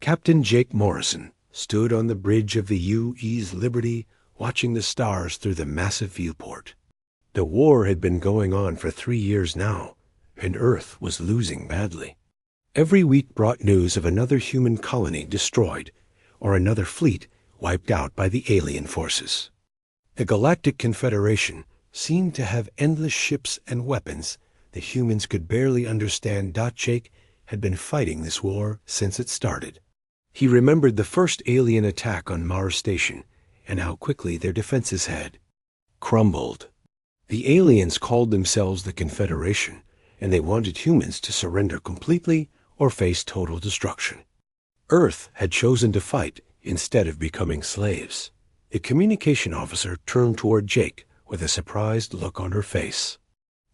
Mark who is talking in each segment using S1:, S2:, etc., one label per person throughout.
S1: Captain Jake Morrison stood on the bridge of the UE's Liberty, watching the stars through the massive viewport. The war had been going on for 3 years now, and Earth was losing badly. Every week brought news of another human colony destroyed, or another fleet wiped out by the alien forces. The Galactic Confederation seemed to have endless ships and weapons the humans could barely understand. Jake had been fighting this war since it started. He remembered the first alien attack on Mars Station and how quickly their defenses had crumbled. The aliens called themselves the Confederation, and they wanted humans to surrender completely or face total destruction. Earth had chosen to fight instead of becoming slaves. The communication officer turned toward Jake with a surprised look on her face.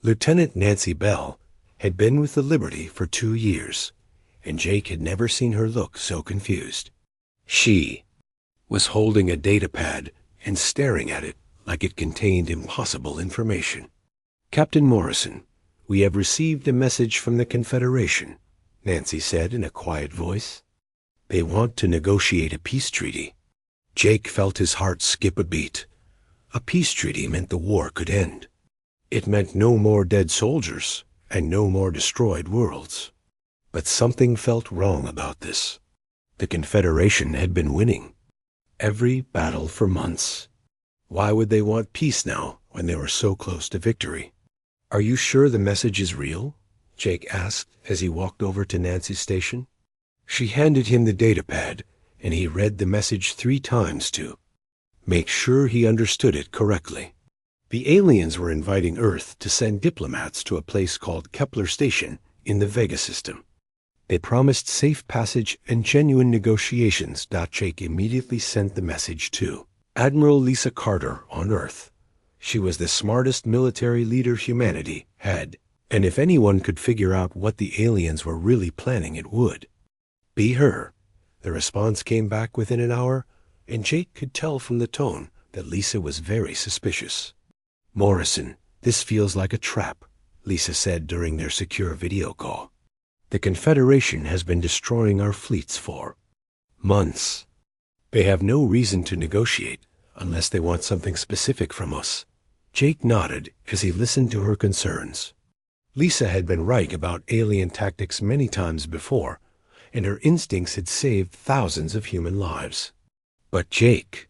S1: Lieutenant Nancy Bell had been with the Liberty for 2 years, and Jake had never seen her look so confused. She was holding a datapad and staring at it like it contained impossible information. "Captain Morrison, we have received a message from the Confederation," Nancy said in a quiet voice. "They want to negotiate a peace treaty." Jake felt his heart skip a beat. A peace treaty meant the war could end. It meant no more dead soldiers and no more destroyed worlds. But something felt wrong about this. The Confederation had been winning every battle for months. Why would they want peace now when they were so close to victory? "Are you sure the message is real?" Jake asked as he walked over to Nancy's station. She handed him the datapad, and he read the message 3 times to make sure he understood it correctly. The aliens were inviting Earth to send diplomats to a place called Kepler Station in the Vega system. They promised safe passage and genuine negotiations. Jake immediately sent the message to Admiral Lisa Carter on Earth. She was the smartest military leader humanity had, and if anyone could figure out what the aliens were really planning, it would be her. The response came back within an hour, and Jake could tell from the tone that Lisa was very suspicious. "Morrison, this feels like a trap," Lisa said during their secure video call. "The Confederation has been destroying our fleets for months. They have no reason to negotiate unless they want something specific from us." Jake nodded as he listened to her concerns. Lisa had been right about alien tactics many times before, and her instincts had saved thousands of human lives. But Jake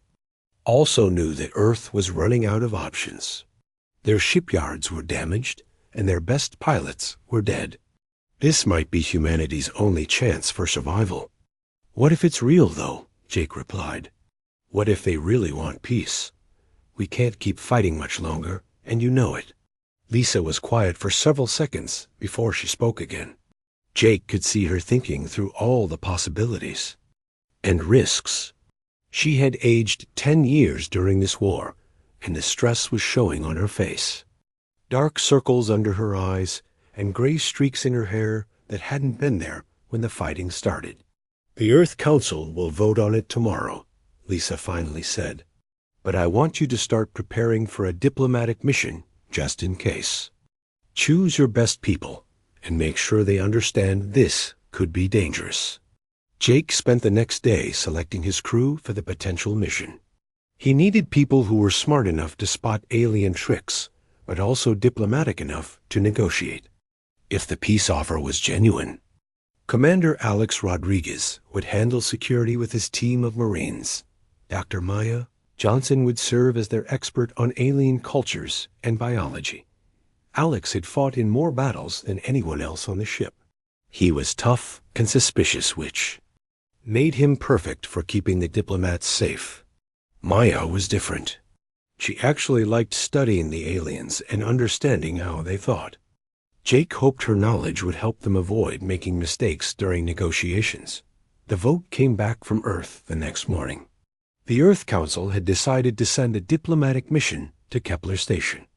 S1: also knew that Earth was running out of options. Their shipyards were damaged, and their best pilots were dead. This might be humanity's only chance for survival. "What if it's real, though?" Jake replied. "What if they really want peace? We can't keep fighting much longer, and you know it." Lisa was quiet for several seconds before she spoke again. Jake could see her thinking through all the possibilities and risks. She had aged 10 years during this war, and the stress was showing on her face. Dark circles under her eyes and gray streaks in her hair that hadn't been there when the fighting started. "The Earth Council will vote on it tomorrow," Lisa finally said. "But I want you to start preparing for a diplomatic mission just in case. Choose your best people and make sure they understand this could be dangerous." Jake spent the next day selecting his crew for the potential mission. He needed people who were smart enough to spot alien tricks, but also diplomatic enough to negotiate if the peace offer was genuine. Commander Alex Rodriguez would handle security with his team of Marines. Dr. Maya Johnson would serve as their expert on alien cultures and biology. Alex had fought in more battles than anyone else on the ship. He was tough and suspicious, which made him perfect for keeping the diplomats safe. Maya was different. She actually liked studying the aliens and understanding how they thought. Jake hoped her knowledge would help them avoid making mistakes during negotiations. The vote came back from Earth the next morning. The Earth Council had decided to send a diplomatic mission to Kepler Station.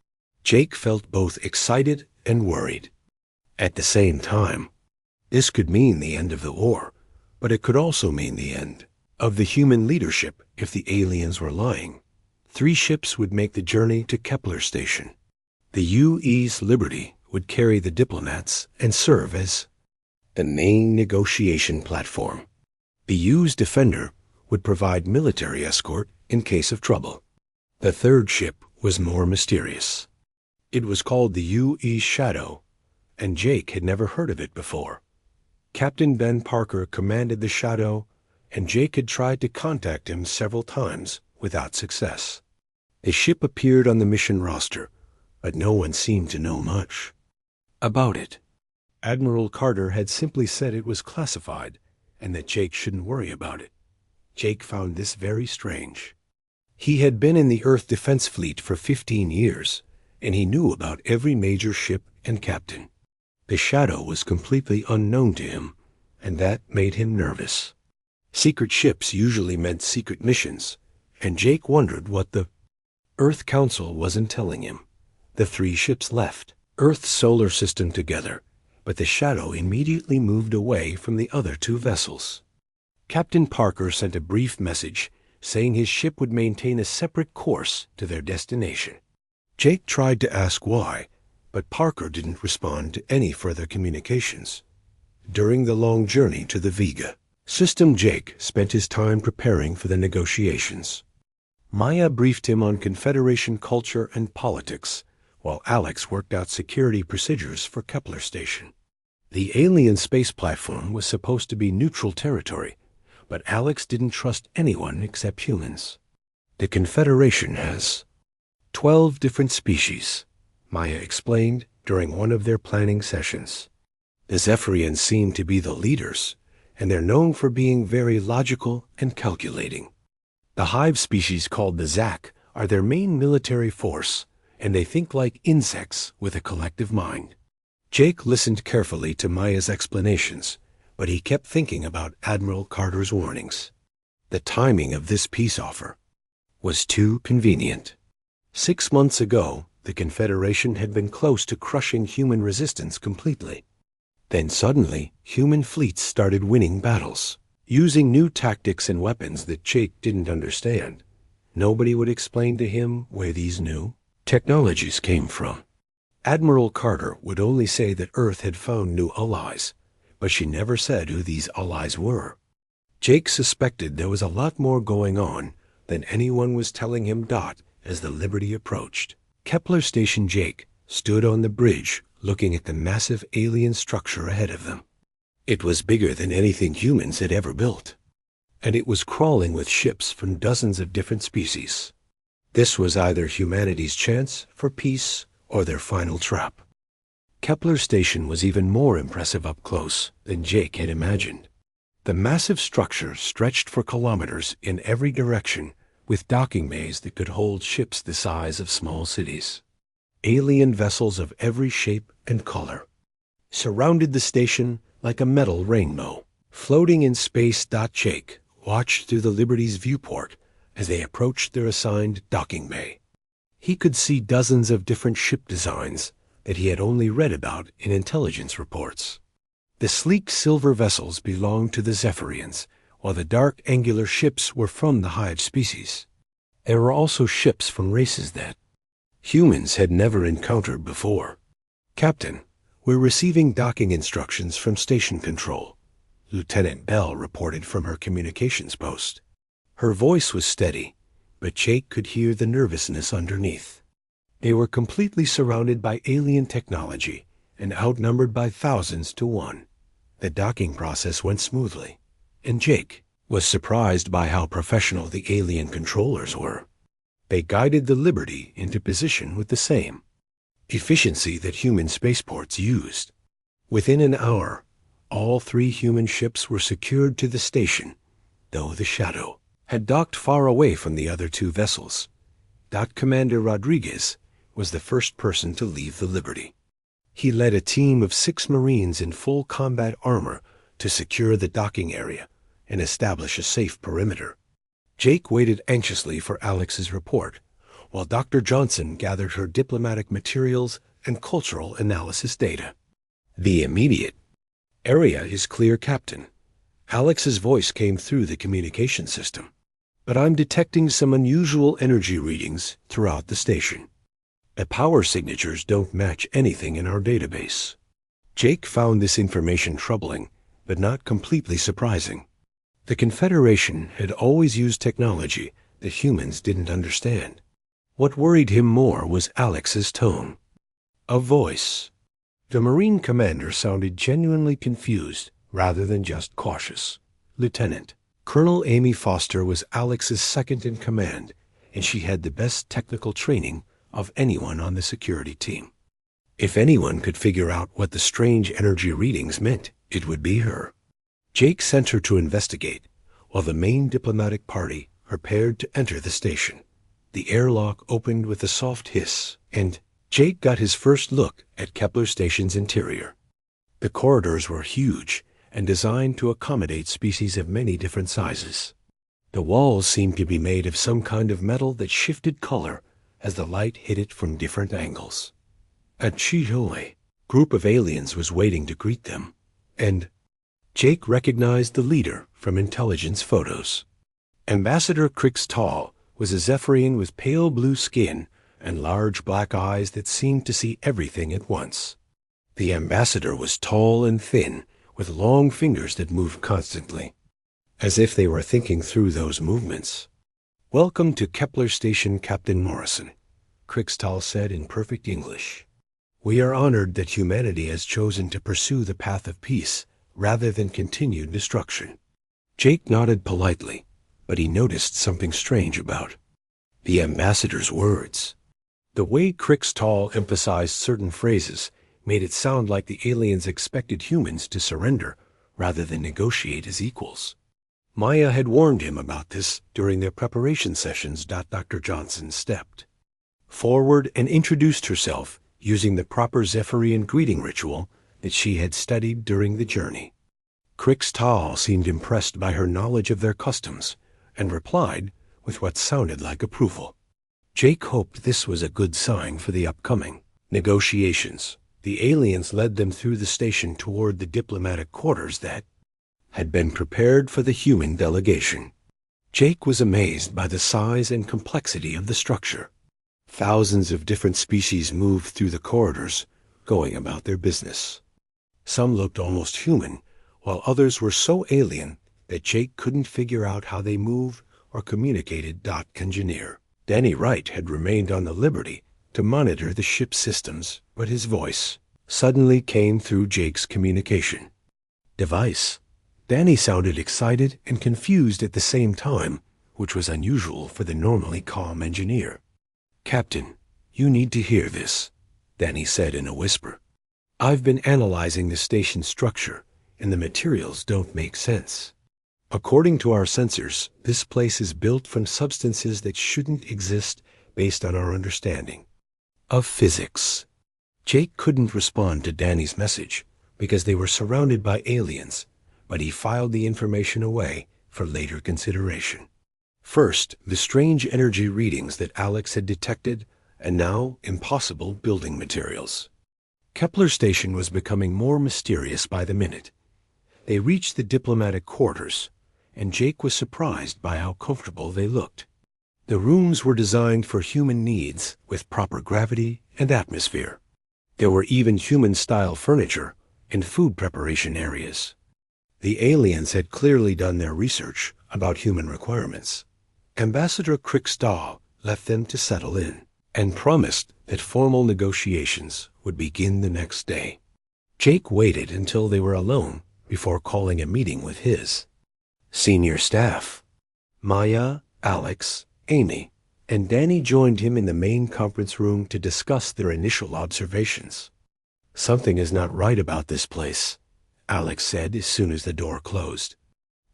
S1: Jake felt both excited and worried. At the same time, this could mean the end of the war, but it could also mean the end of the human leadership if the aliens were lying. 3 ships would make the journey to Kepler Station. The UE's Liberty would carry the diplomats and serve as the main negotiation platform. The U's defender would provide military escort in case of trouble. The third ship was more mysterious. It was called the UE Shadow, and Jake had never heard of it before. Captain Ben Parker commanded the Shadow, and Jake had tried to contact him several times without success. The ship appeared on the mission roster, but no one seemed to know much about it. Admiral Carter had simply said it was classified and that Jake shouldn't worry about it. Jake found this very strange. He had been in the Earth Defense Fleet for 15 years, and he knew about every major ship and captain. The Shadow was completely unknown to him, and that made him nervous. Secret ships usually meant secret missions, and Jake wondered what the Earth Council wasn't telling him. The three ships left Earth's solar system together, but the Shadow immediately moved away from the other two vessels. Captain Parker sent a brief message saying his ship would maintain a separate course to their destination. Jake tried to ask why, but Parker didn't respond to any further communications. During the long journey to the Vega system, Jake spent his time preparing for the negotiations. Maya briefed him on Confederation culture and politics, while Alex worked out security procedures for Kepler Station. The alien space platform was supposed to be neutral territory, but Alex didn't trust anyone except humans. The Confederation has 12 different species, Maya explained during one of their planning sessions. The Zephyrians seem to be the leaders, and they're known for being very logical and calculating. The hive species called the Zak are their main military force, and they think like insects with a collective mind. Jake listened carefully to Maya's explanations, but he kept thinking about Admiral Carter's warnings. The timing of this peace offer was too convenient. 6 months ago, the Confederation had been close to crushing human resistance completely. Then suddenly, human fleets started winning battles, using new tactics and weapons that Jake didn't understand. Nobody would explain to him where these new technologies came from. Admiral Carter would only say that Earth had found new allies, but she never said who these allies were. Jake suspected there was a lot more going on than anyone was telling him. As the Liberty approached Kepler Station, Jake stood on the bridge looking at the massive alien structure ahead of them. It was bigger than anything humans had ever built, and it was crawling with ships from dozens of different species. This was either humanity's chance for peace or their final trap. Kepler Station was even more impressive up close than Jake had imagined. The massive structure stretched for kilometers in every direction, with docking bays that could hold ships the size of small cities. Alien vessels of every shape and color surrounded the station like a metal rainbow. Floating in space, Jake watched through the Liberty's viewport as they approached their assigned docking bay. He could see dozens of different ship designs that he had only read about in intelligence reports. The sleek silver vessels belonged to the Zephyrians, while the dark angular ships were from the hive species. There were also ships from races that humans had never encountered before. "Captain, we're receiving docking instructions from Station Control," Lieutenant Bell reported from her communications post. Her voice was steady, but Jake could hear the nervousness underneath. They were completely surrounded by alien technology and outnumbered by thousands to one. The docking process went smoothly, and Jake was surprised by how professional the alien controllers were. They guided the Liberty into position with the same efficiency that human spaceports used. Within an hour, all 3 human ships were secured to the station, though the Shadow had docked far away from the other 2 vessels. Commander Rodriguez was the first person to leave the Liberty. He led a team of 6 Marines in full combat armor to secure the docking area and establish a safe perimeter. Jake waited anxiously for Alex's report, while Dr. Johnson gathered her diplomatic materials and cultural analysis data. "The immediate area is clear, Captain." Alex's voice came through the communication system. "But I'm detecting some unusual energy readings throughout the station. The power signatures don't match anything in our database." Jake found this information troubling, but not completely surprising. The Confederation had always used technology that humans didn't understand. What worried him more was Alex's tone. A voice. The Marine commander sounded genuinely confused rather than just cautious. Lieutenant. Colonel Amy Foster was Alex's second in command, and she had the best technical training of anyone on the security team. If anyone could figure out what the strange energy readings meant, it would be her. Jake sent her to investigate, while the main diplomatic party prepared to enter the station. The airlock opened with a soft hiss, and Jake got his first look at Kepler Station's interior. The corridors were huge and designed to accommodate species of many different sizes. The walls seemed to be made of some kind of metal that shifted color as the light hit it from different angles. A HFY group of aliens was waiting to greet them, and Jake recognized the leader from intelligence photos. Ambassador Krix was a Zephyrian with pale blue skin and large black eyes that seemed to see everything at once. The ambassador was tall and thin, with long fingers that moved constantly, as if they were thinking through those movements. "Welcome to Kepler Station, Captain Morrison," Krix said in perfect English. "We are honored that humanity has chosen to pursue the path of peace rather than continued destruction." Jake nodded politely, but he noticed something strange about the ambassador's words. The way Krix emphasized certain phrases made it sound like the aliens expected humans to surrender rather than negotiate as equals. Maya had warned him about this during their preparation sessions. Dr. Johnson stepped forward and introduced herself using the proper Zephyrian greeting ritual that she had studied during the journey. Krix seemed impressed by her knowledge of their customs and replied with what sounded like approval. Jake hoped this was a good sign for the upcoming negotiations. The aliens led them through the station toward the diplomatic quarters that had been prepared for the human delegation. Jake was amazed by the size and complexity of the structure. Thousands of different species moved through the corridors, going about their business. Some looked almost human, while others were so alien that Jake couldn't figure out how they moved or communicated. Engineer Danny Wright had remained on the Liberty to monitor the ship's systems, but his voice suddenly came through Jake's communication device. Danny sounded excited and confused at the same time, which was unusual for the normally calm engineer. "Captain, you need to hear this," Danny said in a whisper. "I've been analyzing the station's structure, and the materials don't make sense. According to our sensors, this place is built from substances that shouldn't exist based on our understanding of physics." Jake couldn't respond to Danny's message because they were surrounded by aliens, but he filed the information away for later consideration. First, the strange energy readings that Alex had detected, and now impossible building materials. Kepler Station was becoming more mysterious by the minute. They reached the diplomatic quarters, and Jake was surprised by how comfortable they looked. The rooms were designed for human needs with proper gravity and atmosphere. There were even human-style furniture and food preparation areas. The aliens had clearly done their research about human requirements. Ambassador Krix left them to settle in and promised that formal negotiations would begin the next day. Jake waited until they were alone before calling a meeting with his senior staff. Maya, Alex, Amy, and Danny joined him in the main conference room to discuss their initial observations. "Something is not right about this place," Alex said as soon as the door closed.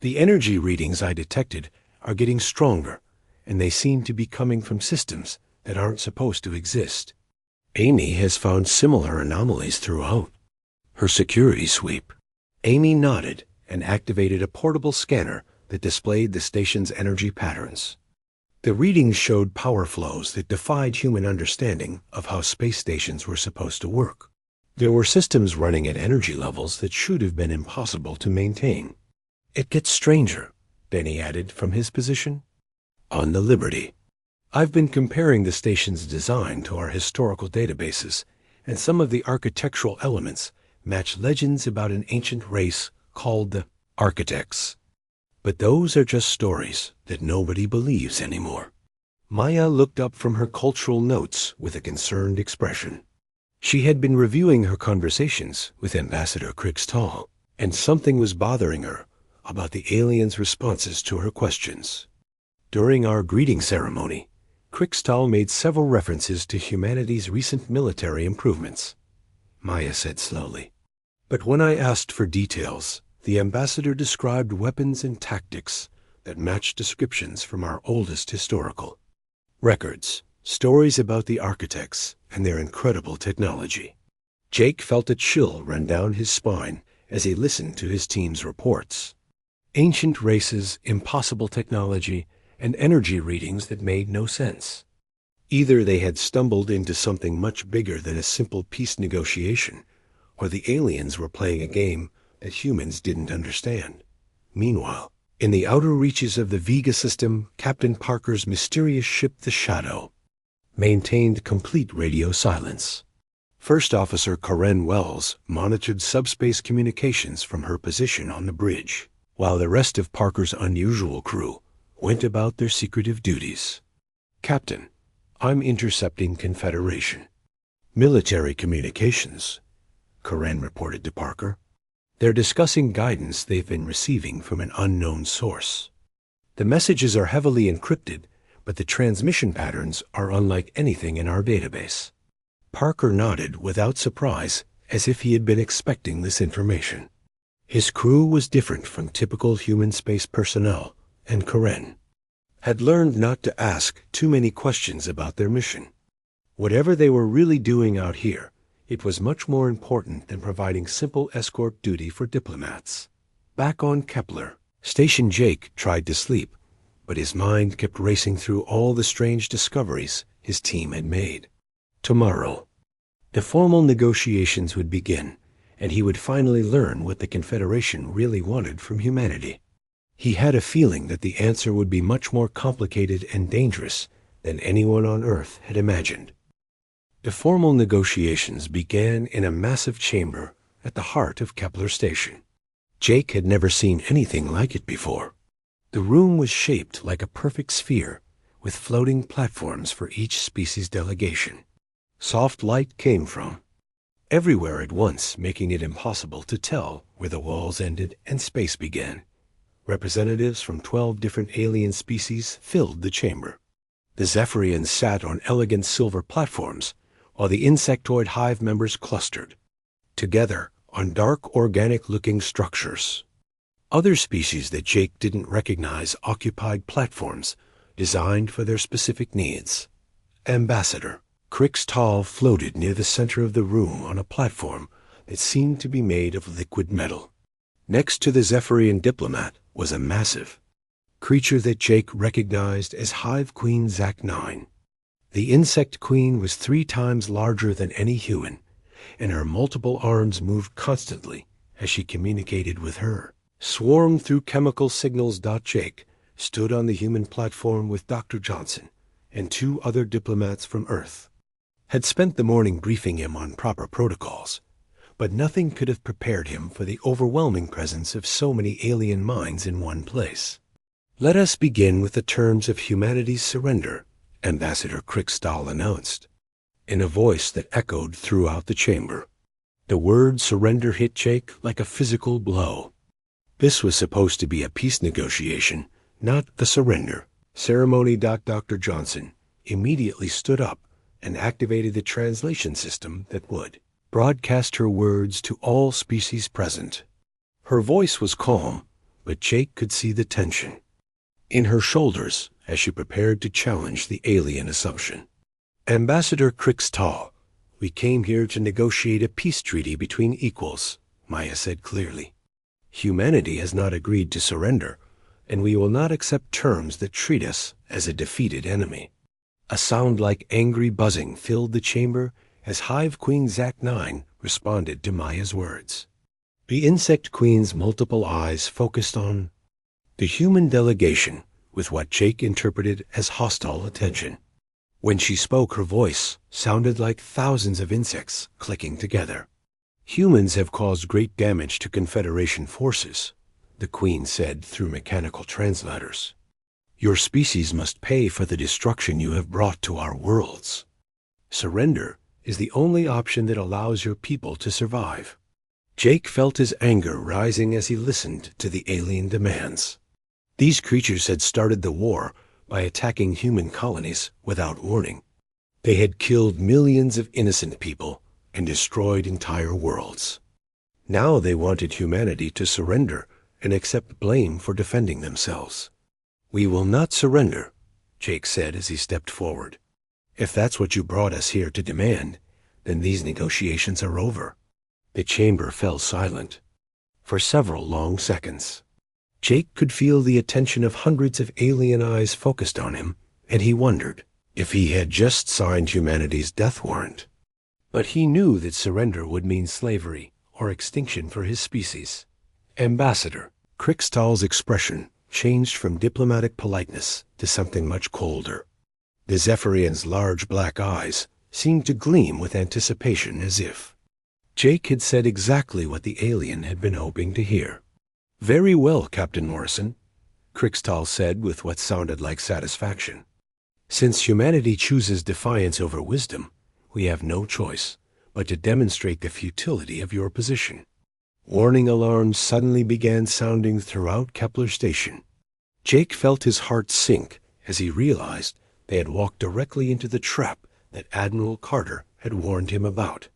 S1: "The energy readings I detected are getting stronger, and they seem to be coming from systems that aren't supposed to exist. Amy has found similar anomalies throughout her security sweep." Amy nodded and activated a portable scanner that displayed the station's energy patterns. The readings showed power flows that defied human understanding of how space stations were supposed to work. There were systems running at energy levels that should have been impossible to maintain. "It gets stranger," Danny added from his position on the Liberty. "I've been comparing the station's design to our historical databases, and some of the architectural elements match legends about an ancient race called the Architects. But those are just stories that nobody believes anymore. Maya looked up from her cultural notes with a concerned expression. She had been reviewing her conversations with Ambassador Krixtall, and something was bothering her about the aliens' responses to her questions. During our greeting ceremony, Krixtall made several references to humanity's recent military improvements, Maya said slowly. But when I asked for details, the ambassador described weapons and tactics that matched descriptions from our oldest historical records, stories about the architects and their incredible technology. Jake felt a chill run down his spine as he listened to his team's reports. Ancient races, impossible technology, and energy readings that made no sense. Either they had stumbled into something much bigger than a simple peace negotiation, or the aliens were playing a game that humans didn't understand. Meanwhile, in the outer reaches of the Vega system, Captain Parker's mysterious ship, the Shadow, maintained complete radio silence. First Officer Karen Wells monitored subspace communications from her position on the bridge, while the rest of Parker's unusual crew went about their secretive duties. Captain, I'm intercepting Confederation military communications, Karen reported to Parker. They're discussing guidance they've been receiving from an unknown source. The messages are heavily encrypted, but the transmission patterns are unlike anything in our database. Parker nodded without surprise, as if he had been expecting this information. His crew was different from typical human space personnel, and Karen had learned not to ask too many questions about their mission. Whatever they were really doing out here, it was much more important than providing simple escort duty for diplomats. Back on Kepler, Station Jake tried to sleep, but his mind kept racing through all the strange discoveries his team had made. Tomorrow, the formal negotiations would begin, and he would finally learn what the Confederation really wanted from humanity. He had a feeling that the answer would be much more complicated and dangerous than anyone on Earth had imagined. The formal negotiations began in a massive chamber at the heart of Kepler Station. Jake had never seen anything like it before. The room was shaped like a perfect sphere, with floating platforms for each species delegation. Soft light came from everywhere at once, making it impossible to tell where the walls ended and space began. Representatives from 12 different alien species filled the chamber. The Zephyrians sat on elegant silver platforms, while the insectoid hive members clustered together on dark organic-looking structures. Other species that Jake didn't recognize occupied platforms designed for their specific needs. Ambassador Krixtall floated near the center of the room on a platform that seemed to be made of liquid metal. Next to the Zephyrian diplomat was a massive creature that Jake recognized as Hive Queen Zach 9. The insect queen was 3 times larger than any human, and her multiple arms moved constantly as she communicated with her. Swarmed through chemical signals. Jake stood on the human platform with Dr. Johnson and 2 other diplomats from Earth. Had spent the morning briefing him on proper protocols, but nothing could have prepared him for the overwhelming presence of so many alien minds in one place. Let us begin with the terms of humanity's surrender, Ambassador Krixtall announced, in a voice that echoed throughout the chamber. The word surrender hit Jake like a physical blow. This was supposed to be a peace negotiation, not the surrender ceremony. Dr. Johnson immediately stood up and activated the translation system that would broadcast her words to all species present. Her voice was calm, but Jake could see the tension in her shoulders as she prepared to challenge the alien assumption. Ambassador Krixtall, we came here to negotiate a peace treaty between equals, Maya said clearly. Humanity has not agreed to surrender, and we will not accept terms that treat us as a defeated enemy. A sound like angry buzzing filled the chamber as Hive Queen Zach 9 responded to Maya's words. The insect queen's multiple eyes focused on the human delegation with what Jake interpreted as hostile attention. When she spoke, her voice sounded like thousands of insects clicking together. Humans have caused great damage to Confederation forces, the Queen said through mechanical translators. "Your species must pay for the destruction you have brought to our worlds. Surrender is the only option that allows your people to survive." Jake felt his anger rising as he listened to the alien demands. These creatures had started the war by attacking human colonies without warning. They had killed millions of innocent people and destroyed entire worlds. Now they wanted humanity to surrender and accept blame for defending themselves. "We will not surrender," Jake said as he stepped forward. "If that's what you brought us here to demand, then these negotiations are over." The chamber fell silent for several long seconds. Jake could feel the attention of hundreds of alien eyes focused on him, and he wondered if he had just signed humanity's death warrant. But he knew that surrender would mean slavery or extinction for his species. "Ambassador," Krikstal's expression changed from diplomatic politeness to something much colder. The Zephyrian's large black eyes seemed to gleam with anticipation, as if Jake had said exactly what the alien had been hoping to hear. "Very well, Captain Morrison," Krikstal said with what sounded like satisfaction. "Since humanity chooses defiance over wisdom, we have no choice but to demonstrate the futility of your position." Warning alarms suddenly began sounding throughout Kepler Station. Jake felt his heart sink as he realized they had walked directly into the trap that Admiral Carter had warned him about.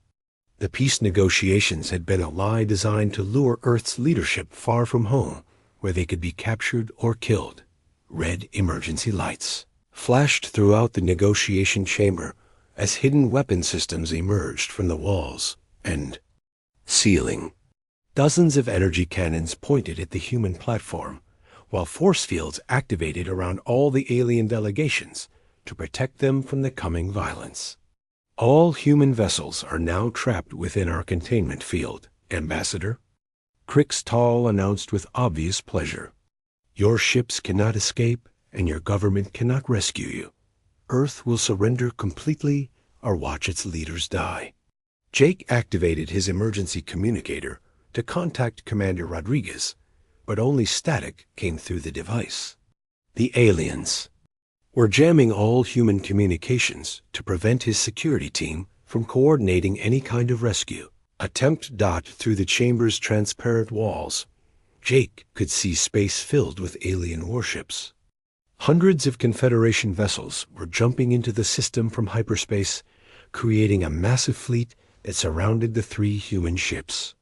S1: The peace negotiations had been a lie designed to lure Earth's leadership far from home, where they could be captured or killed. Red emergency lights flashed throughout the negotiation chamber as hidden weapon systems emerged from the walls and ceiling. Dozens of energy cannons pointed at the human platform, while force fields activated around all the alien delegations to protect them from the coming violence. "All human vessels are now trapped within our containment field, Ambassador," Krikstal announced with obvious pleasure. "Your ships cannot escape, and your government cannot rescue you. Earth will surrender completely or watch its leaders die." Jake activated his emergency communicator to contact Commander Rodriguez, but only static came through the device. The aliens were jamming all human communications to prevent his security team from coordinating any kind of rescue. Attempt dot through the chamber's transparent walls. Jake could see space filled with alien warships. Hundreds of Confederation vessels were jumping into the system from hyperspace, creating a massive fleet that surrounded the three human ships.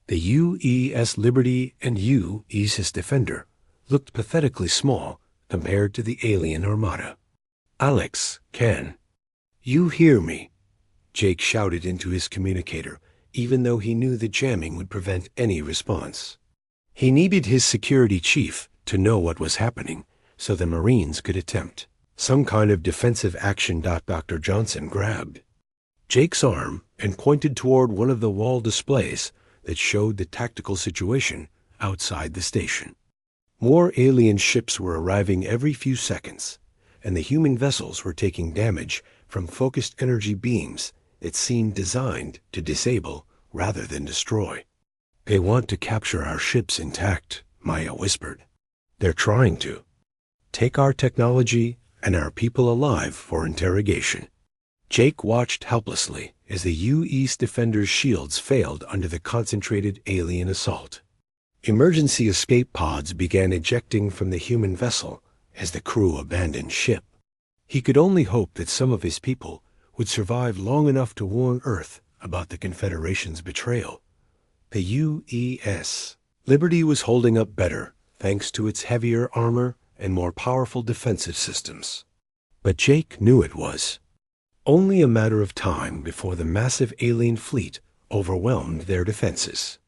S1: The UES Liberty and UES Defender looked pathetically small compared to the alien armada. "Alex, can you hear me?" Jake shouted into his communicator, even though he knew the jamming would prevent any response. He needed his security chief to know what was happening, so the Marines could attempt some kind of defensive action. Dr. Johnson grabbed Jake's arm and pointed toward one of the wall displays that showed the tactical situation outside the station. More alien ships were arriving every few seconds, and the human vessels were taking damage from focused energy beams that seemed designed to disable rather than destroy. "They want to capture our ships intact," Maya whispered. "They're trying to take our technology and our people alive for interrogation." Jake watched helplessly as the U-East Defender's shields failed under the concentrated alien assault. Emergency escape pods began ejecting from the human vessel as the crew abandoned ship. He could only hope that some of his people would survive long enough to warn Earth about the Confederation's betrayal. The UES Liberty was holding up better thanks to its heavier armor and more powerful defensive systems. But Jake knew it was only a matter of time before the massive alien fleet overwhelmed their defenses.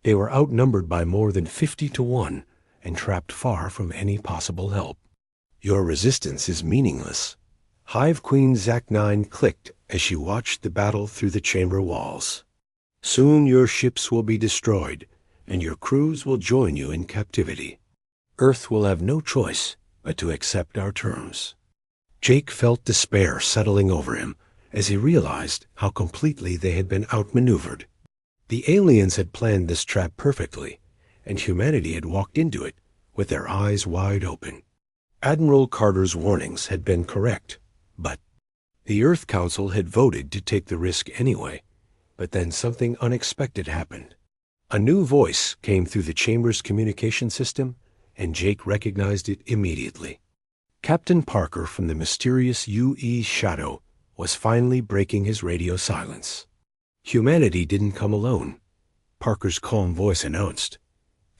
S1: They were outnumbered by more than 50 to 1 and trapped far from any possible help. "Your resistance is meaningless," Hive Queen Zak-9 clicked as she watched the battle through the chamber walls. "Soon your ships will be destroyed, and your crews will join you in captivity. Earth will have no choice but to accept our terms." Jake felt despair settling over him as he realized how completely they had been outmaneuvered. The aliens had planned this trap perfectly, and humanity had walked into it with their eyes wide open. Admiral Carter's warnings had been correct, but the Earth Council had voted to take the risk anyway. But then something unexpected happened. A new voice came through the chamber's communication system, and Jake recognized it immediately. Captain Parker from the mysterious UE Shadow was finally breaking his radio silence. Humanity didn't come alone. Parker's calm voice announced,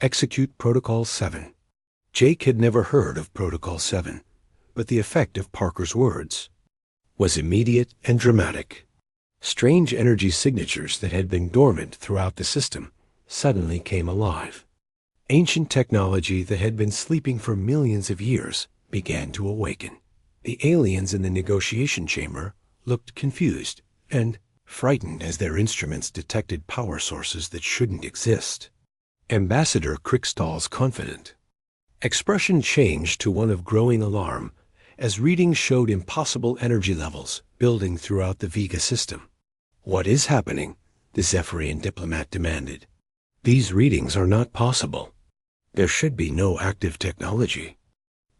S1: "Execute Protocol 7. Jake had never heard of Protocol 7, but the effect of Parker's words was immediate and dramatic. Strange energy signatures that had been dormant throughout the system suddenly came alive. Ancient technology that had been sleeping for millions of years began to awaken. The aliens in the negotiation chamber looked confused and frightened as their instruments detected power sources that shouldn't exist. Ambassador Crickstall's confident expression changed to one of growing alarm as readings showed impossible energy levels building throughout the Vega system. "What is happening?" the Zephyrian diplomat demanded. "These readings are not possible. There should be no active technology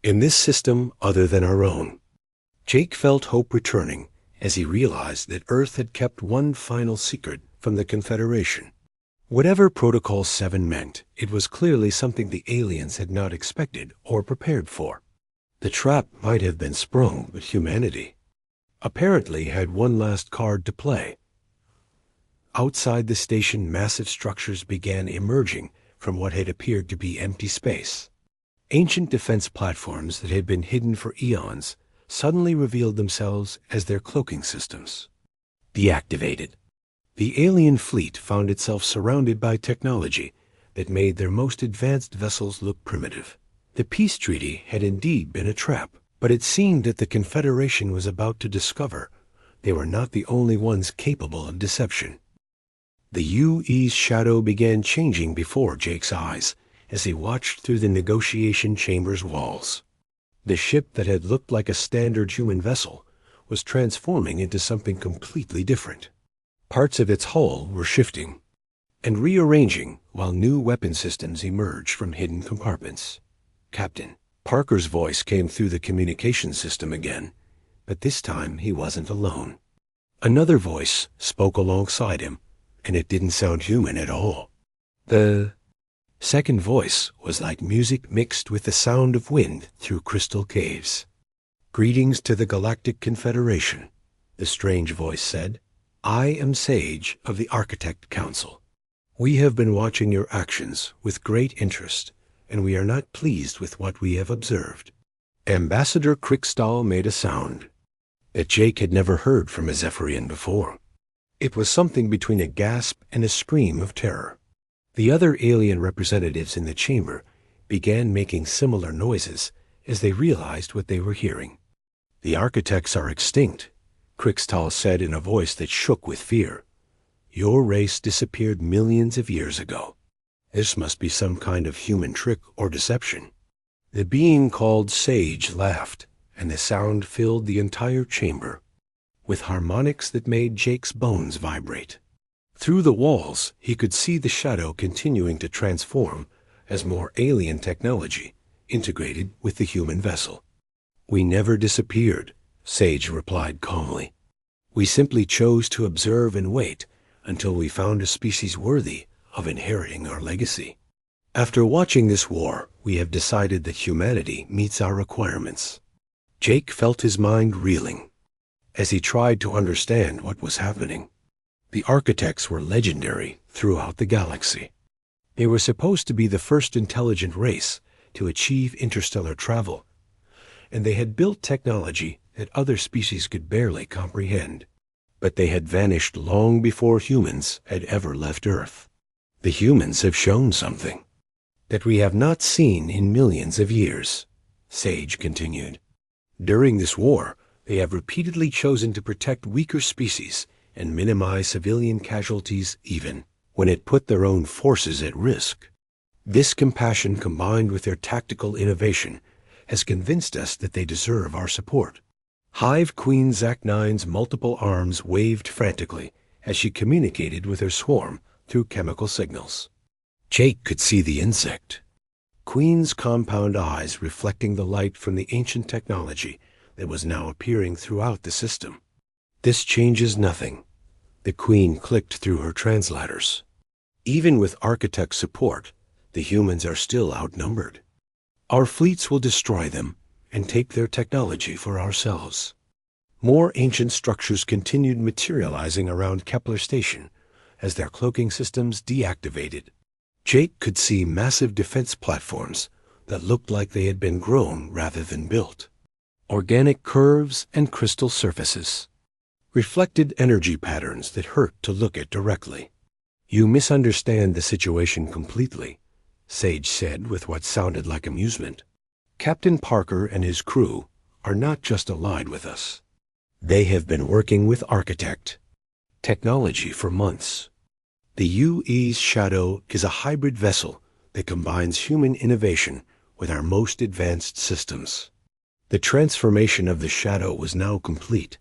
S1: in this system other than our own." Jake felt hope returning as he realized that Earth had kept one final secret from the Confederation. Whatever Protocol 7 meant, it was clearly something the aliens had not expected or prepared for. The trap might have been sprung, but humanity apparently had one last card to play. Outside the station, massive structures began emerging from what had appeared to be empty space. Ancient defense platforms that had been hidden for eons suddenly revealed themselves as their cloaking systems. Deactivated. The alien fleet found itself surrounded by technology that made their most advanced vessels look primitive. The peace treaty had indeed been a trap, but it seemed that the Confederation was about to discover they were not the only ones capable of deception. The UE's shadow began changing before Jake's eyes as he watched through the negotiation chamber's walls. The ship that had looked like a standard human vessel was transforming into something completely different. Parts of its hull were shifting and rearranging while new weapon systems emerged from hidden compartments. "Captain." Parker's voice came through the communication system again, but this time he wasn't alone. Another voice spoke alongside him, and it didn't sound human at all. The second voice was like music mixed with the sound of wind through crystal caves. "Greetings to the Galactic Confederation," the strange voice said. "I am Sage of the Architect Council. We have been watching your actions with great interest, and we are not pleased with what we have observed." Ambassador Crickstall made a sound that Jake had never heard from a Zephyrian before. It was something between a gasp and a scream of terror. The other alien representatives in the chamber began making similar noises as they realized what they were hearing. "The architects are extinct," Crickstall said in a voice that shook with fear. "Your race disappeared millions of years ago. This must be some kind of human trick or deception." The being called Sage laughed, and the sound filled the entire chamber with harmonics that made Jake's bones vibrate. Through the walls, he could see the shadow continuing to transform as more alien technology integrated with the human vessel. "We never disappeared," Sage replied calmly. "We simply chose to observe and wait until we found a species worthy of inheriting our legacy. After watching this war, we have decided that humanity meets our requirements." Jake felt his mind reeling as he tried to understand what was happening. The architects were legendary throughout the galaxy. They were supposed to be the first intelligent race to achieve interstellar travel, and they had built technology that other species could barely comprehend. But they had vanished long before humans had ever left Earth. "The humans have shown something that we have not seen in millions of years," Sage continued. "During this war, they have repeatedly chosen to protect weaker species and minimize civilian casualties even when it put their own forces at risk. This compassion combined with their tactical innovation has convinced us that they deserve our support." Hive Queen Zach-9's multiple arms waved frantically as she communicated with her swarm through chemical signals. Jake could see the insect. Queen's compound eyes reflecting the light from the ancient technology that was now appearing throughout the system. This changes nothing. The Queen clicked through her translators. Even with architect support, the humans are still outnumbered. Our fleets will destroy them and take their technology for ourselves. More ancient structures continued materializing around Kepler Station as their cloaking systems deactivated. Jake could see massive defense platforms that looked like they had been grown rather than built. Organic curves and crystal surfaces. Reflected energy patterns that hurt to look at directly. "You misunderstand the situation completely," Sage said with what sounded like amusement. "Captain Parker and his crew are not just allied with us. They have been working with Architect technology for months. The UE's Shadow is a hybrid vessel that combines human innovation with our most advanced systems." The transformation of the Shadow was now complete,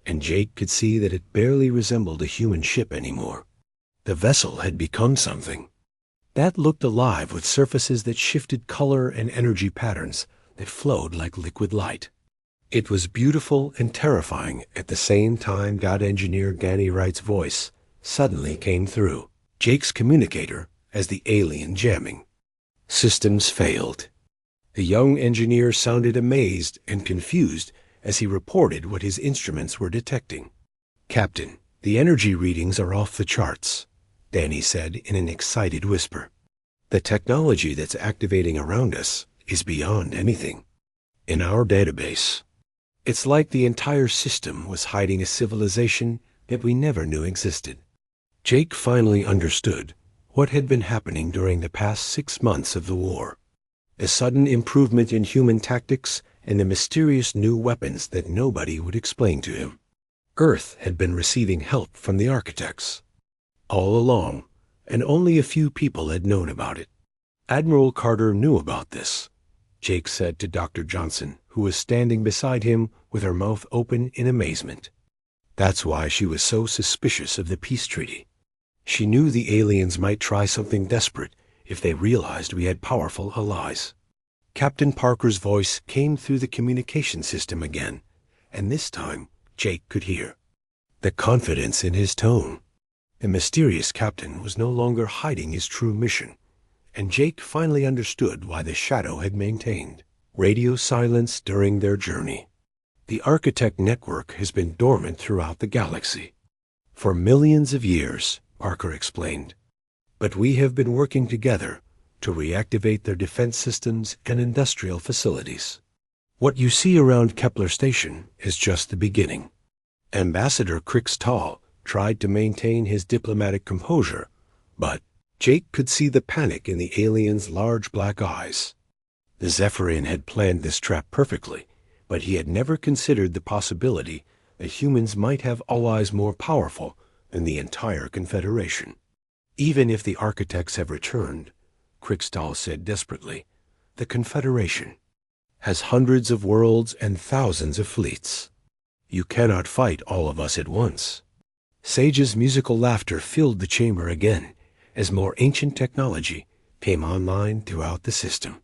S1: and Jake could see that it barely resembled a human ship anymore. The vessel had become something that looked alive with surfaces that shifted color and energy patterns that flowed like liquid light. It was beautiful and terrifying at the same time. God engineer Ganny Wright's voice suddenly came through Jake's communicator as the alien jamming. Systems failed. The young engineer sounded amazed and confused as he reported what his instruments were detecting. "Captain, the energy readings are off the charts," Danny said in an excited whisper. "The technology that's activating around us is beyond anything in our database. It's like the entire system was hiding a civilization that we never knew existed." Jake finally understood what had been happening during the past 6 months of the war. A sudden improvement in human tactics and the mysterious new weapons that nobody would explain to him. Earth had been receiving help from the architects all along, and only a few people had known about it. Admiral Carter knew about this, Jake said to Dr. Johnson, who was standing beside him with her mouth open in amazement. That's why she was so suspicious of the peace treaty. She knew the aliens might try something desperate if they realized we had powerful allies. Captain Parker's voice came through the communication system again, and this time Jake could hear the confidence in his tone. The mysterious captain was no longer hiding his true mission, and Jake finally understood why the Shadow had maintained radio silence during their journey. The Architect network has been dormant throughout the galaxy for millions of years, Parker explained. But we have been working together to reactivate their defense systems and industrial facilities. What you see around Kepler Station is just the beginning. Ambassador Krixtal tried to maintain his diplomatic composure, but Jake could see the panic in the alien's large black eyes. The Zephyrian had planned this trap perfectly, but he had never considered the possibility that humans might have allies more powerful than the entire Confederation. "Even if the architects have returned," Krixtal said desperately, "the Confederation has hundreds of worlds and thousands of fleets. You cannot fight all of us at once." Sage's musical laughter filled the chamber again as more ancient technology came online throughout the system.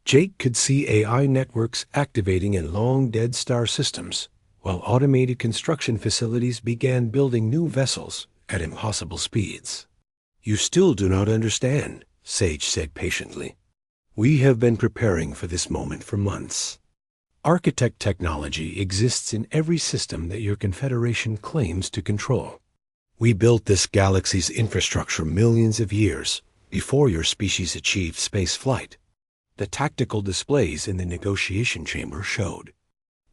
S1: Jake could see AI networks activating in long-dead star systems, while automated construction facilities began building new vessels at impossible speeds. "You still do not understand," Sage said patiently. "We have been preparing for this moment for months. Architect technology exists in every system that your Confederation claims to control. We built this galaxy's infrastructure millions of years before your species achieved space flight." The tactical displays in the negotiation chamber showed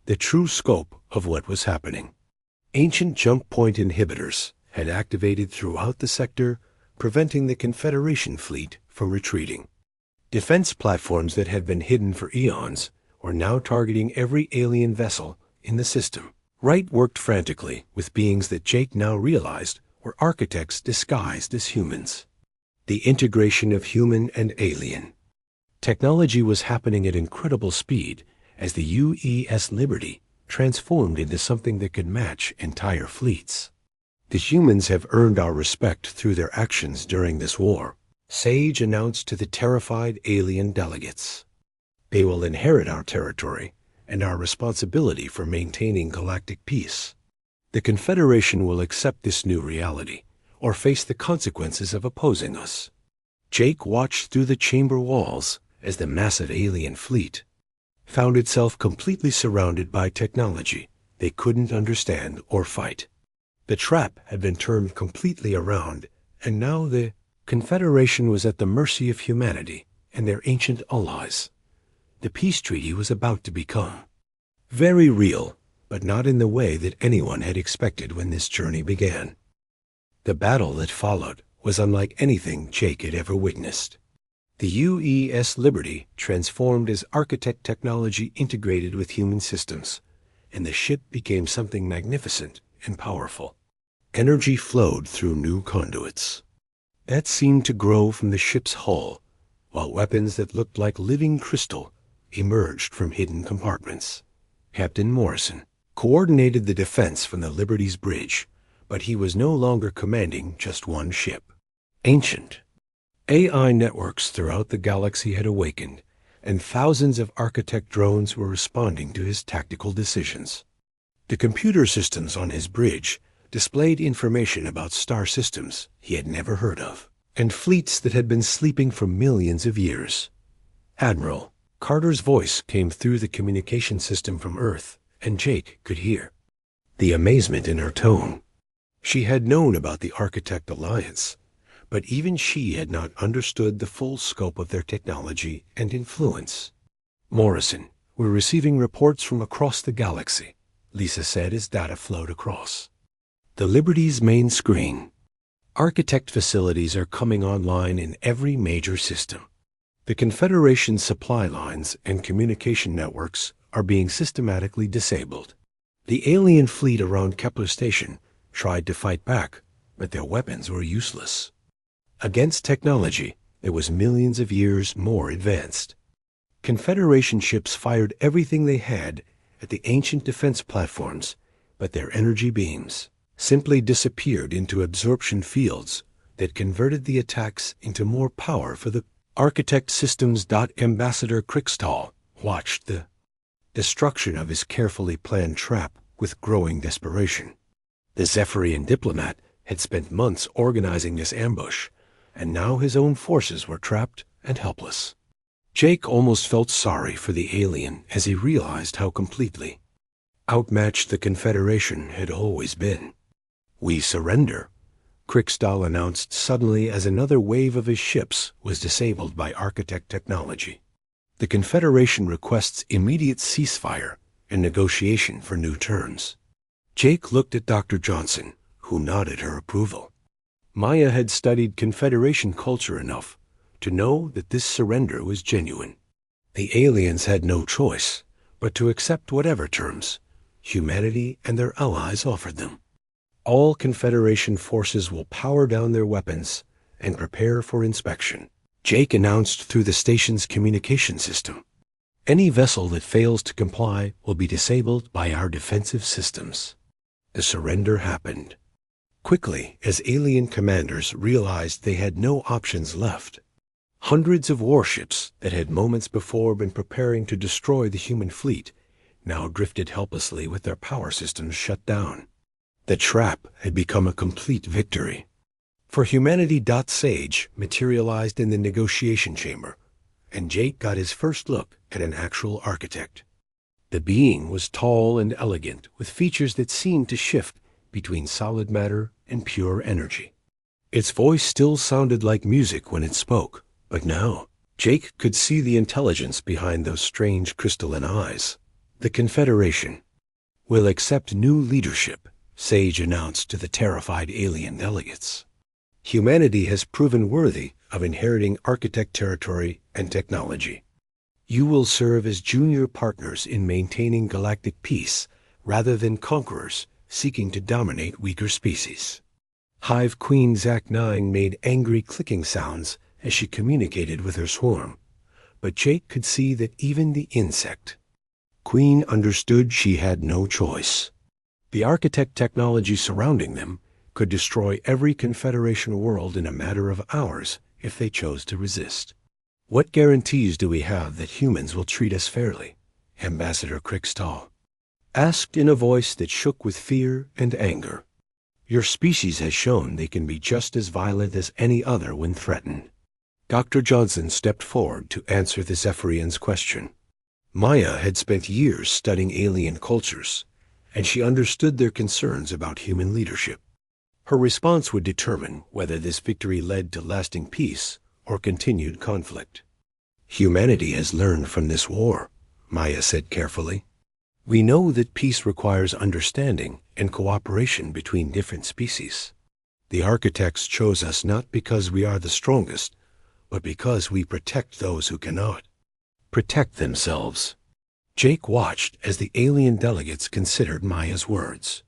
S1: the true scope of what was happening. Ancient jump point inhibitors had activated throughout the sector, preventing the Confederation fleet from retreating. Defense platforms that had been hidden for eons were now targeting every alien vessel in the system. Wright worked frantically with beings that Jake now realized were architects disguised as humans. The integration of human and alien technology was happening at incredible speed as the UES Liberty transformed into something that could match entire fleets. The humans have earned our respect through their actions during this war, Sage announced to the terrified alien delegates. They will inherit our territory and our responsibility for maintaining galactic peace. The Confederation will accept this new reality, or face the consequences of opposing us. Jake watched through the chamber walls as the massive alien fleet found itself completely surrounded by technology they couldn't understand or fight. The trap had been turned completely around, and now the Confederation was at the mercy of humanity and their ancient allies. The peace treaty was about to become very real, but not in the way that anyone had expected when this journey began. The battle that followed was unlike anything Jake had ever witnessed. The UES Liberty transformed as architect technology integrated with human systems, and the ship became something magnificent and powerful. Energy flowed through new conduits that seemed to grow from the ship's hull, while weapons that looked like living crystal emerged from hidden compartments. Captain Morrison coordinated the defense from the Liberty's bridge, but he was no longer commanding just one ship. Ancient AI networks throughout the galaxy had awakened, and thousands of architect drones were responding to his tactical decisions. The computer systems on his bridge displayed information about star systems he had never heard of, and fleets that had been sleeping for millions of years. Admiral Carter's voice came through the communication system from Earth, and Jake could hear the amazement in her tone. She had known about the Architect Alliance, but even she had not understood the full scope of their technology and influence. Morrison, we're receiving reports from across the galaxy, Lisa said as data flowed across the Liberty's main screen. Architect facilities are coming online in every major system. The Confederation's supply lines and communication networks are being systematically disabled. The alien fleet around Kepler Station tried to fight back, but their weapons were useless against technology that was millions of years more advanced. Confederation ships fired everything they had at the ancient defense platforms, but their energy beams simply disappeared into absorption fields that converted the attacks into more power for the Architect Systems. Ambassador Krickstall watched the destruction of his carefully planned trap with growing desperation. The Zephyrian diplomat had spent months organizing this ambush, and now his own forces were trapped and helpless. Jake almost felt sorry for the alien as he realized how completely outmatched the Confederation had always been. "We surrender," Krickstall announced suddenly as another wave of his ships was disabled by architect technology. The Confederation requests immediate ceasefire and negotiation for new terms. Jake looked at Dr. Johnson, who nodded her approval. Maya had studied Confederation culture enough to know that this surrender was genuine. The aliens had no choice but to accept whatever terms humanity and their allies offered them. All Confederation forces will power down their weapons and prepare for inspection, Jake announced through the station's communication system. Any vessel that fails to comply will be disabled by our defensive systems. The surrender happened quickly as alien commanders realized they had no options left. Hundreds of warships that had moments before been preparing to destroy the human fleet now drifted helplessly with their power systems shut down. The trap had become a complete victory. For humanity. Sage materialized in the negotiation chamber, and Jake got his first look at an actual architect. The being was tall and elegant, with features that seemed to shift between solid matter and pure energy. Its voice still sounded like music when it spoke, but now Jake could see the intelligence behind those strange crystalline eyes. The Confederation will accept new leadership, Sage announced to the terrified alien delegates. Humanity has proven worthy of inheriting architect territory and technology. You will serve as junior partners in maintaining galactic peace rather than conquerors seeking to dominate weaker species. Hive Queen Zach 9 made angry clicking sounds as she communicated with her swarm, but Jake could see that even the insect Queen understood she had no choice. The architect technology surrounding them could destroy every Confederation world in a matter of hours if they chose to resist. What guarantees do we have that humans will treat us fairly? Ambassador Crickstall asked in a voice that shook with fear and anger. Your species has shown they can be just as violent as any other when threatened. Dr. Johnson stepped forward to answer the Zephyrian's question. Maya had spent years studying alien cultures, and she understood their concerns about human leadership. Her response would determine whether this victory led to lasting peace or continued conflict. Humanity has learned from this war, Maya said carefully. We know that peace requires understanding and cooperation between different species. The architects chose us not because we are the strongest, but because we protect those who cannot protect themselves. Jake watched as the alien delegates considered Maya's words.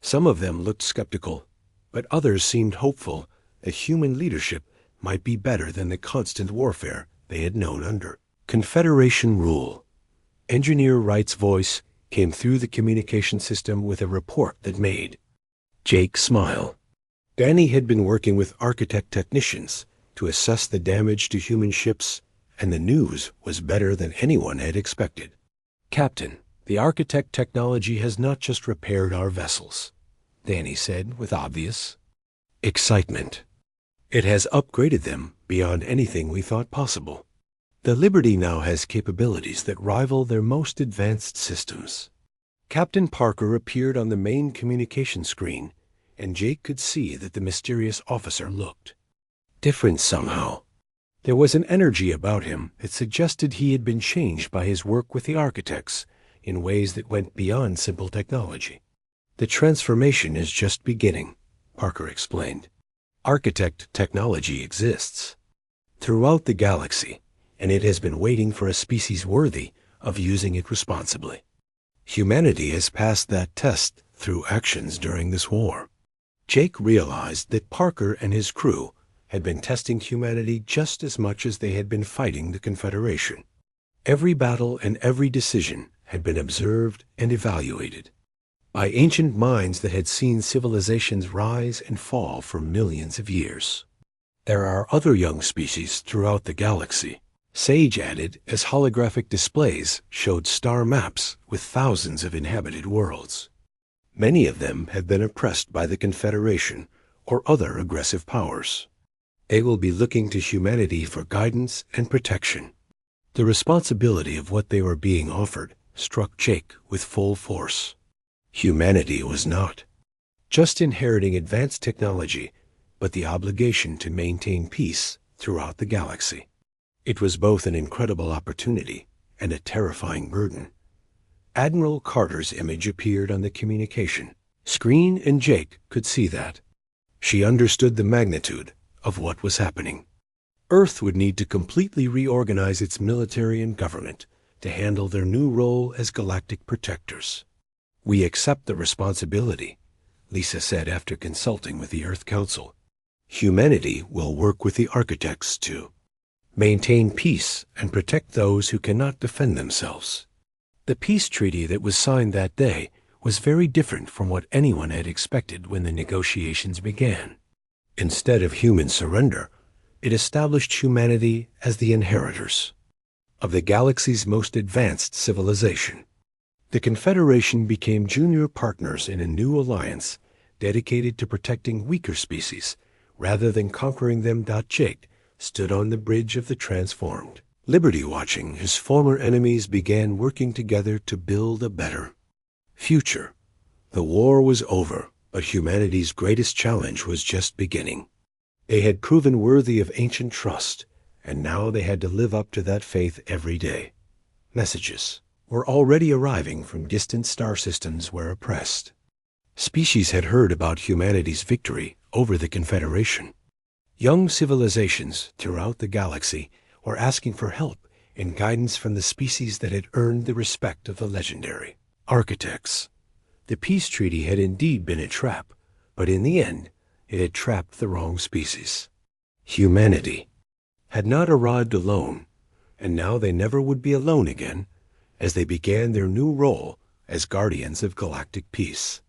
S1: Some of them looked skeptical, but others seemed hopeful that human leadership might be better than the constant warfare they had known under Confederation rule. Engineer Wright's voice came through the communication system with a report that made Jake smile. Danny had been working with architect technicians to assess the damage to human ships, and the news was better than anyone had expected. Captain, the architect technology has not just repaired our vessels, Danny said with obvious excitement. It has upgraded them beyond anything we thought possible. The Liberty now has capabilities that rival their most advanced systems. Captain Parker appeared on the main communication screen, and Jake could see that the mysterious officer looked different somehow. There was an energy about him that suggested he had been changed by his work with the architects in ways that went beyond simple technology. The transformation is just beginning, Parker explained. Architect technology exists throughout the galaxy, and it has been waiting for a species worthy of using it responsibly. Humanity has passed that test through actions during this war. Jake realized that Parker and his crew had been testing humanity just as much as they had been fighting the Confederation. Every battle and every decision had been observed and evaluated by ancient minds that had seen civilizations rise and fall for millions of years. There are other young species throughout the galaxy, Sage added as holographic displays showed star maps with thousands of inhabited worlds. Many of them have been oppressed by the Confederation or other aggressive powers. They will be looking to humanity for guidance and protection. The responsibility of what they were being offered struck Jake with full force. Humanity was not just inheriting advanced technology, but the obligation to maintain peace throughout the galaxy. It was both an incredible opportunity and a terrifying burden. Admiral Carter's image appeared on the communication screen, and Jake could see that. She understood the magnitude of what was happening. Earth would need to completely reorganize its military and government to handle their new role as galactic protectors. We accept the responsibility, Lisa said after consulting with the Earth Council. Humanity will work with the architects to maintain peace and protect those who cannot defend themselves. The peace treaty that was signed that day was very different from what anyone had expected when the negotiations began. Instead of human surrender, it established humanity as the inheritors of the galaxy's most advanced civilization. The Confederation became junior partners in a new alliance dedicated to protecting weaker species rather than conquering them. Jake stood on the bridge of the transformed Liberty, watching his former enemies began working together to build a better future. The war was over, but humanity's greatest challenge was just beginning. They had proven worthy of ancient trust, and now they had to live up to that faith every day. Messages were already arriving from distant star systems where oppressed species had heard about humanity's victory over the Confederation. Young civilizations throughout the galaxy were asking for help and guidance from the species that had earned the respect of the legendary architects. The peace treaty had indeed been a trap, but in the end, it had trapped the wrong species. Humanity had not arrived alone, and now they never would be alone again as they began their new role as guardians of galactic peace.